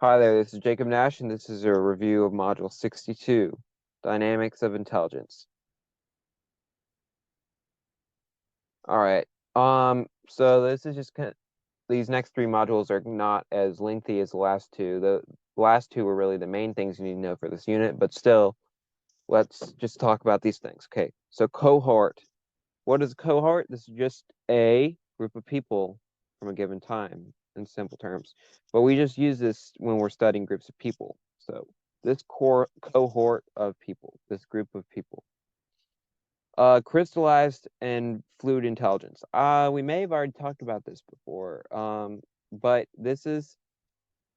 Hi there, this is Jacob Nash, and this is a review of Module 62, Dynamics of Intelligence. All right, so this is just these next three modules are not as lengthy as the last two. The last two were really the main things you need to know for this unit, but still, let's just talk about these things. Okay, so cohort. What is a cohort? This is just a group of people from a given time in simple terms. But we just use this when we're studying groups of people. So this cohort of people, this group of people. Crystallized and fluid intelligence. We may have already talked about this before, but this is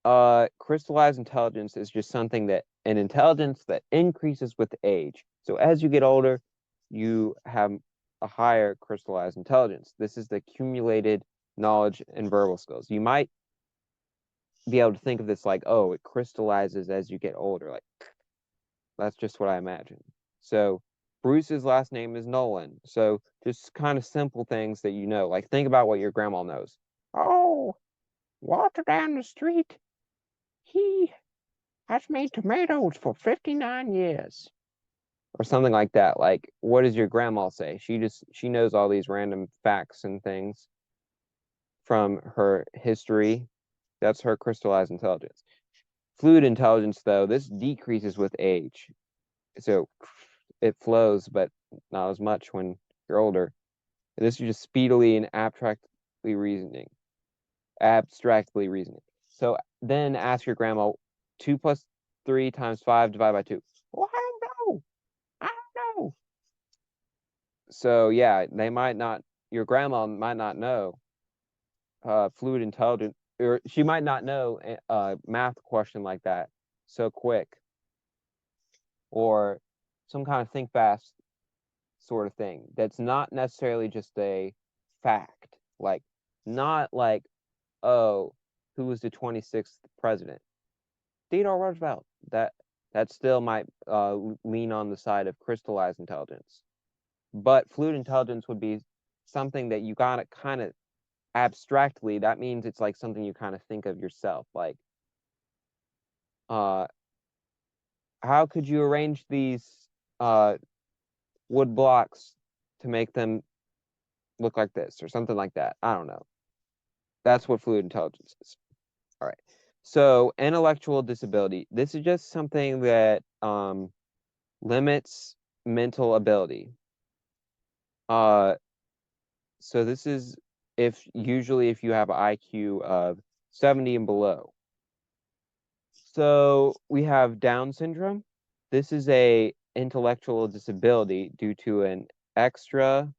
crystallized intelligence is just something an intelligence that increases with age. So as you get older, you have a higher crystallized intelligence. This is the accumulated knowledge and verbal skills. You might be able to think of this like, oh, it crystallizes as you get older. Like, that's just what I imagine. So Bruce's last name is Nolan. So just kind of simple things that you know. Like, think about what your grandma knows. Oh, Walter down the street, he has made tomatoes for 59 years. Or something like that. Like, what does your grandma say? She knows all these random facts and things from her history. That's her crystallized intelligence. Fluid intelligence, though, this decreases with age. So it flows, but not as much when you're older. And this is just speedily and abstractly reasoning. So then ask your grandma, 2 plus 3 times 5 divided by 2. Well, I don't know. I don't know. So yeah, your grandma might not know fluid intelligence, or she might not know a math question like that so quick, or some kind of think fast sort of thing. That's not necessarily just a fact. Like, not like, oh, who was the 26th president? Theodore Roosevelt. That still might lean on the side of crystallized intelligence. But fluid intelligence would be something that you gotta kind of abstractly, that means it's like something you kind of think of yourself. Like, how could you arrange these wood blocks to make them look like this or something like that? I don't know. That's what fluid intelligence is. All right. So intellectual disability. This is just something that limits mental ability. So this is usually if you have an IQ of 70 and below. So we have Down syndrome. This is a intellectual disability due to an extra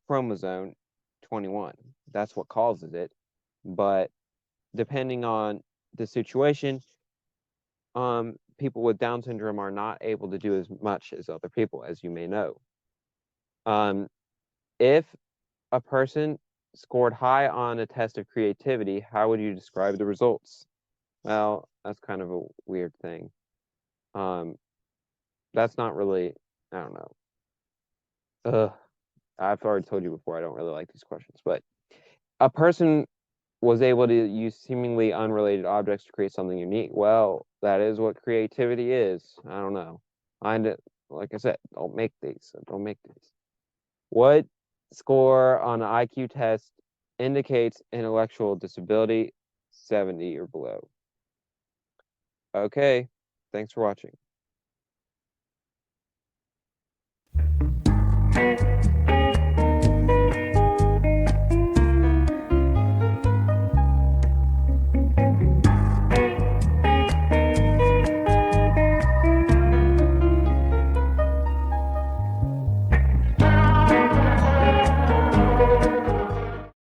chromosome 21. That's what causes it. But depending on the situation, people with Down syndrome are not able to do as much as other people, as you may know. If a person scored high on a test of creativity, how would you describe the results? Well, that's kind of a weird thing. That's not really, I don't know. I've already told you before, I don't really like these questions, but a person was able to use seemingly unrelated objects to create something unique. Well, that is what creativity is. I don't know. Like I said, don't make these. Don't make these. What score on an IQ test indicates intellectual disability? 70 or below. Okay, thanks for watching.